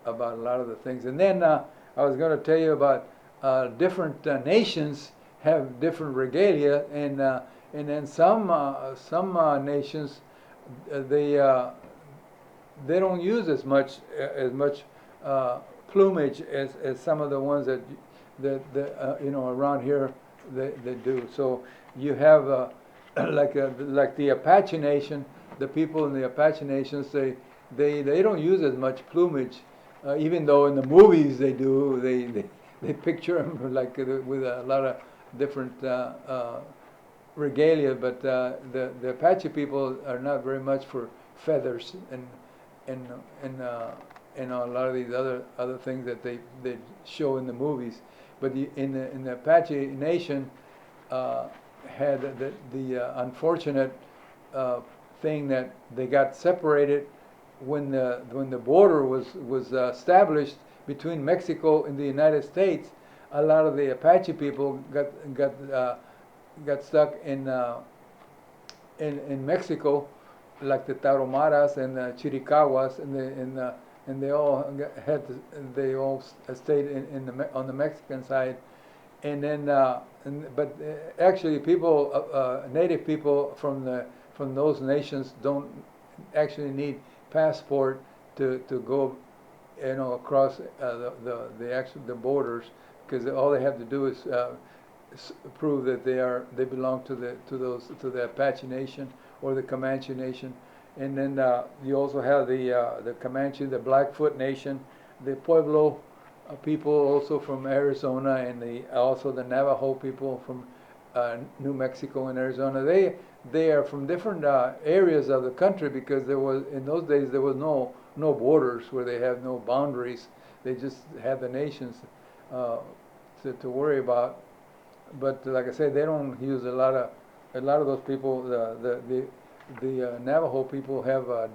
about a lot of the things. And then I was going to tell you about different nations have different regalia, and then some nations they they don't use as much plumage as some of the ones that you know around here they do. So you have like the Apache Nation, the people in the Apache Nations, they don't use as much plumage, even though in the movies they do. They picture them like with a lot of different regalia, but the Apache people are not very much for feathers and and and a lot of these other things that they show in the movies. But in the Apache Nation had the unfortunate thing that they got separated when the border was established between Mexico and the United States. A lot of the Apache people got stuck in Mexico, like the Tarahumaras and the Chiricahuas, and they all stayed on the Mexican side, and then but actually native people from those nations don't actually need passport to go across the borders, because all they have to do is prove that they belong to the Apache Nation or the Comanche Nation. And then you also have the Comanche, the Blackfoot Nation, the Pueblo people also from Arizona, and also the Navajo people from New Mexico and Arizona. They are from different areas of the country, because in those days there was no borders, where they have no boundaries. They just had the nations to worry about. But like I said, they don't use a lot of those people. The Navajo people have a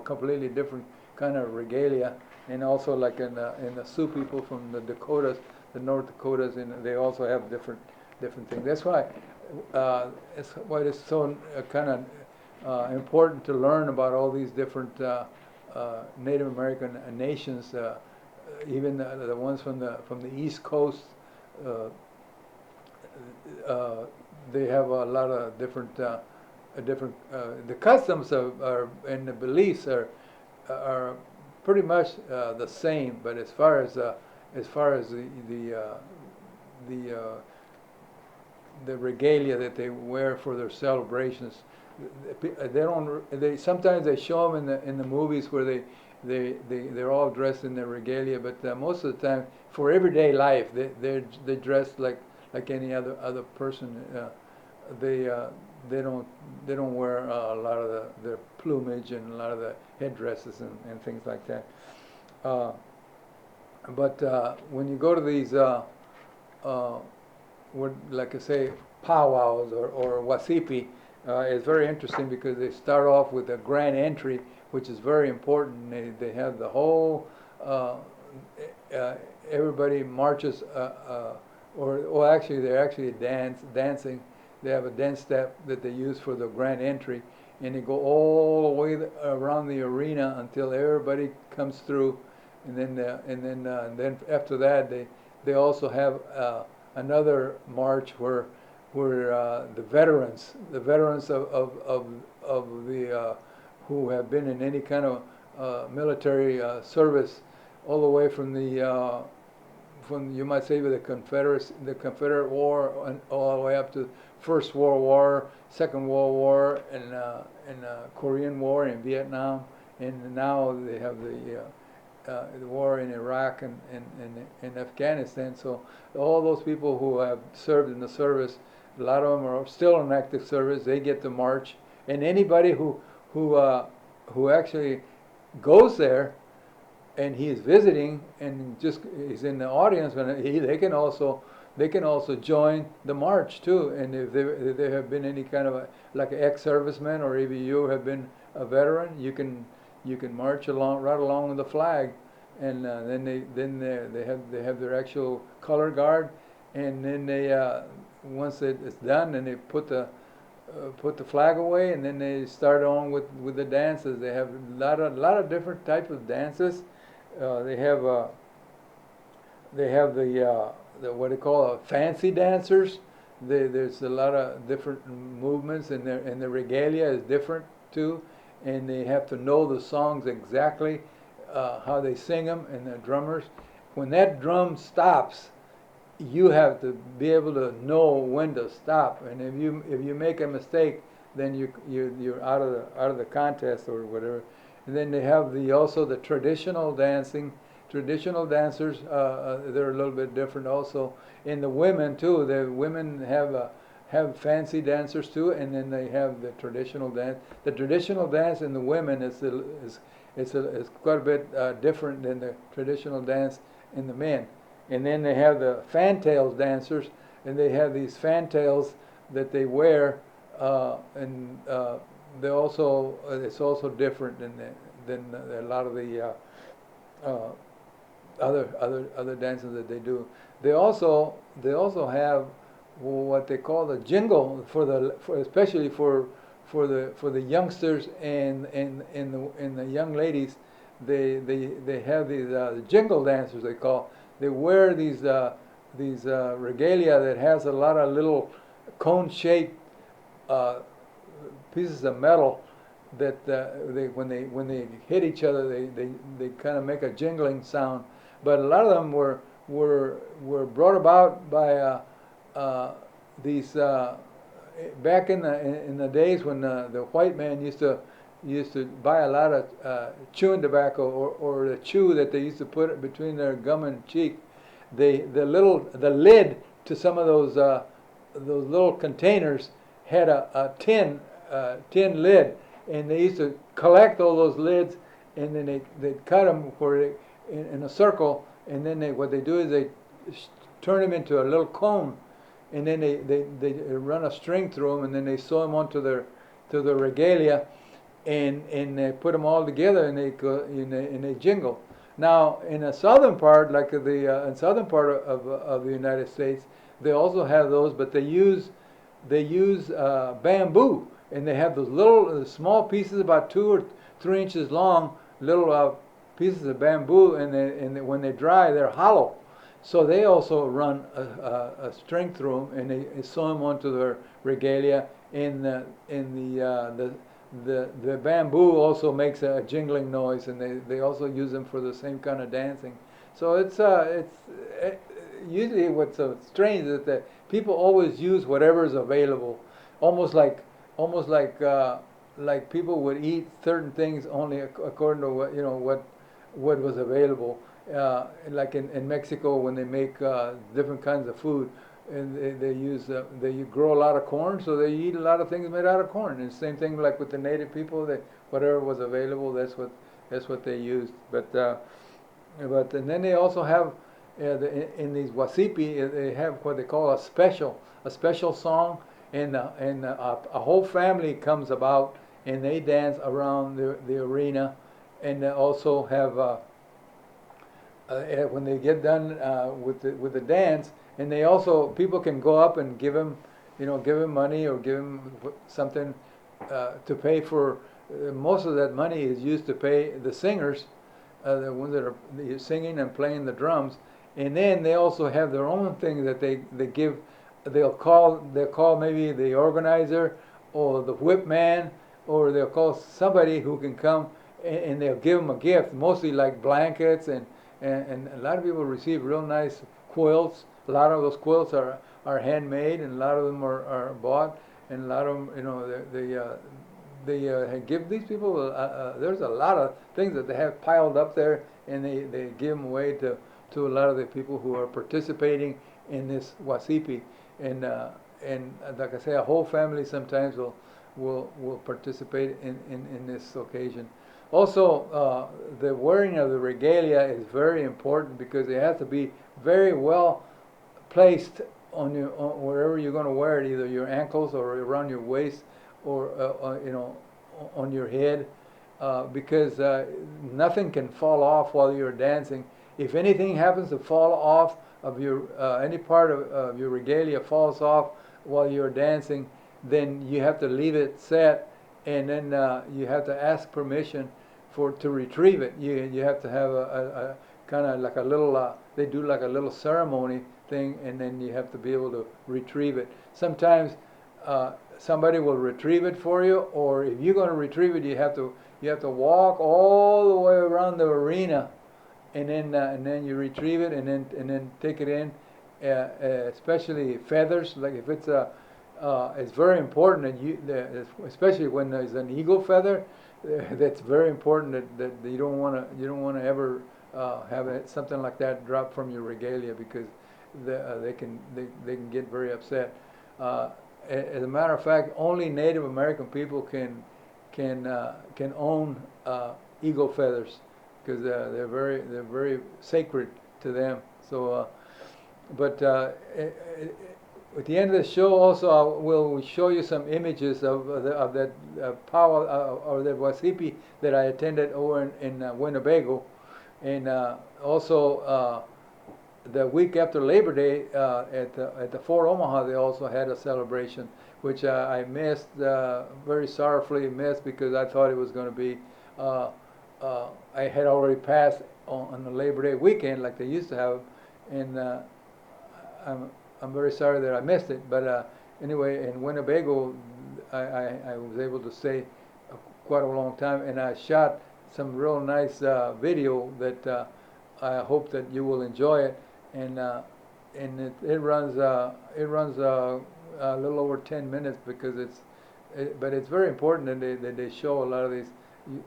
completely different kind of regalia, and also like in the Sioux people from the Dakotas, the North Dakotas, and they also have different things. That's why it's so kind of important to learn about all these different Native American nations, even the ones from the East Coast. They have a lot of different the customs and the beliefs are pretty much the same, but as far as the regalia that they wear for their celebrations, they sometimes they show them in the movies where they're all dressed in their regalia, but most of the time for everyday life they dress like any other person. They don't wear a lot of their plumage and a lot of the headdresses and things like that. But when you go to these, like I say, powwows or wasipi, it's very interesting, because they start off with a grand entry, which is very important. They have the whole, everybody marches, or actually they're actually dancing. They have a dance step that they use for the grand entry, and they go all the way around the arena until everybody comes through, and then after that they also have another march where the veterans of the who have been in any kind of military service, all the way from you might say the Confederate War, and all the way up to First World War, Second World War, and Korean War in Vietnam, and now they have the war in Iraq and Afghanistan. So all those people who have served in the service, a lot of them are still in active service. They get to march, and anybody who actually goes there and he is visiting and just is in the audience, they can also join the march too. And if they have been any kind of like an ex-serviceman, or if you have been a veteran, you can march right along with the flag, and then they have their actual color guard, and then once it's done, and they put the flag away, and then they start on with the dances. They have a lot of different types of dances. They have the what they call fancy dancers. There's a lot of different movements, and the regalia is different too, and they have to know the songs exactly, how they sing them, and the drummers. When that drum stops, you have to be able to know when to stop, and if you make a mistake, then you're out of the contest or whatever. And then they have also the traditional dancing. Traditional dancers, they're a little bit different also. And the women too. The women have fancy dancers too, and then they have the traditional dance. The traditional dance in the women is quite a bit different than the traditional dance in the men. And then they have the fantails dancers, and they have these fantails that they wear, and they also it's also different than a lot of the uh, other dances that they do. They also have what they call the jingle for especially for the youngsters and the young ladies. They have these jingle dancers they call. They wear these regalia that has a lot of little cone-shaped uh, pieces of metal that when they hit each other, they kind of make a jingling sound. But a lot of them were brought about by these back in the days when the white man used to buy a lot of chewing tobacco, or the chew that they used to put between their gum and cheek. The lid to some of those little containers had a tin lid, and they used to collect all those lids, and then they'd cut them in a circle, and then what they do is they turn them into a little cone, and then they run a string through them, and then they sew them onto their regalia, and they put them all together, and they go and they jingle. Now in the southern part, like in southern part of the United States, they also have those, but they use bamboo, and they have those little small pieces about 2 or 3 inches long, little pieces of bamboo, when they dry, they're hollow. So they also run a string through them, and they sew them onto their regalia. The bamboo also makes a jingling noise, and they also use them for the same kind of dancing. So usually what's so strange is that the people always use whatever is available, almost like people would eat certain things only according to what was available. Like in Mexico, when they make different kinds of food, and they grow a lot of corn, so they eat a lot of things made out of corn. And the same thing like with the native people, whatever was available, that's what they used. And then they also have in these wasipi, they have what they call a special song, and a whole family comes about, and they dance around the arena, and they also have when they get done with the dance, and they also people can go up and give him money, or give him something to pay for. Most of that money is used to pay the singers, the ones that are singing and playing the drums, and then they also have their own thing that they give. They'll call maybe the organizer or the whip man, or they'll call somebody who can come, and they'll give them a gift, mostly like blankets, and a lot of people receive real nice quilts. A lot of those quilts are handmade, and a lot of them are bought, and a lot of them, they give these people. There's a lot of things that they have piled up there, and they give them away to a lot of the people who are participating in this wasipi, and like I say, a whole family sometimes will participate in this occasion. Also, the wearing of the regalia is very important, because it has to be very well placed wherever you're going to wear it, either your ankles or around your waist, or on your head, because nothing can fall off while you're dancing. If anything happens to fall off of your any part of your regalia falls off while you're dancing, then you have to leave it set, and then you have to ask permission to retrieve it. You have to have a kind of like a little they do like a little ceremony thing, and then you have to be able to retrieve it. Sometimes somebody will retrieve it for you, or if you're going to retrieve it, you have to walk all the way around the arena, and then you retrieve it, and then take it in. Especially feathers, like if it's very important that especially when there's an eagle feather, that's very important that you don't want to ever have something like that drop from your regalia, because they can get very upset. As a matter of fact, only Native American people can own eagle feathers, because they're very sacred to them. So, but at the end of the show, also we'll show you some images of that powwow or the wasipi that I attended over in Winnebago, and also the week after Labor Day at the Fort Omaha, they also had a celebration, which I missed, very sorrowfully missed, because I thought it was going to be. I had already passed on the Labor Day weekend like they used to have, and I'm very sorry that I missed it. But anyway, in Winnebago, I was able to stay quite a long time, and I shot some real nice video that I hope that you will enjoy it. And it runs a little over 10 minutes, because but it's very important that they show a lot of these.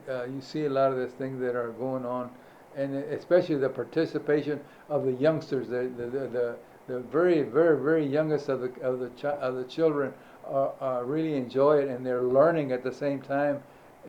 You see a lot of these things that are going on, and especially the participation of the youngsters, the very youngest of the children really enjoy it, and they're learning at the same time.